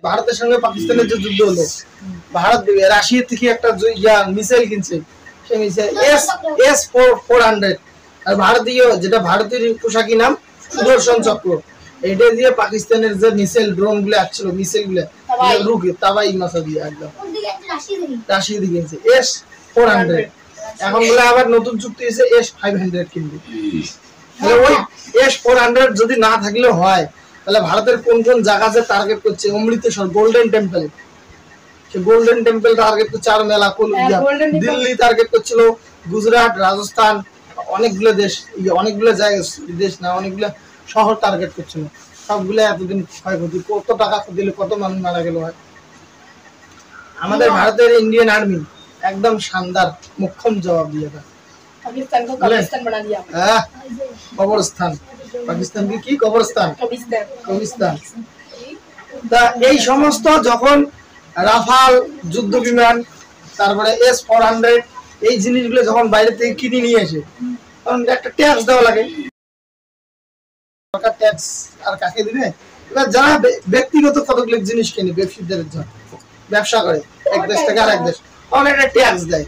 ভারতের সঙ্গে পাকিস্তানের যে যুদ্ধ হলো, ভারত রাশিয়া থেকে একটা মিসাইল কিনছে, সেই মিসাইল S-400, আর ভারতীয় যেটা ভারতের পোশাকি নাম সুদর্শন চক্র, এটা দিয়ে পাকিস্তানের যে মিসাইল ড্রোন গুলো আসছিল, মিসাইল গুলো রুকে তাবাই মাসা দিয়ে একদম রাশিয়া দিয়ে কিনছে S-400। এখন বলে আবার নতুন চুক্তি হয়েছে S-500 কিনবে। তাহলে ওই S-400 যদি না থাকলেও হয়, তাহলে ভারতের কোন কোন জায়গাতে টার্গেট করছে? অমৃতসর গোল্ডেন টেম্পল, সে গোল্ডেন টেম্পল টার্গেট করছে, আর মেলা দিল্লি টার্গেট করছিল, গুজরাট, রাজস্থান, অনেকগুলো দেশ, অনেকগুলো জায়গা, দেশ না অনেকগুলো শহর টার্গেট করছিল। সবগুলো এতদিন ক্ষয়ক্ষতি, কত টাকা দিলে কত মানুষ মারা গেল হয়। আমাদের ভারতের ইন্ডিয়ান আর্মি एकदम शानदार मुख्यम जवाब दिया था। पाकिस्तान को कब्रिस्तान बना दिया। कब्रिस्तान, पाकिस्तान की कब्रिस्तान, कब्रिस्तान। তা এই সমস্ত যখন রাফাল যুদ্ধ বিমান, তারপরে S-400 এই জিনিসগুলো যখন বাইরে থেকে কিনে নিয়ে আসে, তখন একটা ট্যাক্স দেওয়া লাগে। সরকার ট্যাক্স আর কাকে দিবে? এবার যারা ব্যক্তিগত কতগুলো জিনিস কিনে ব্যবসায়ীদের জন্য ব্যবসা করে এক দেশ থেকে আরেক দেশ, তখন একটা ট্যাক্স দেয়।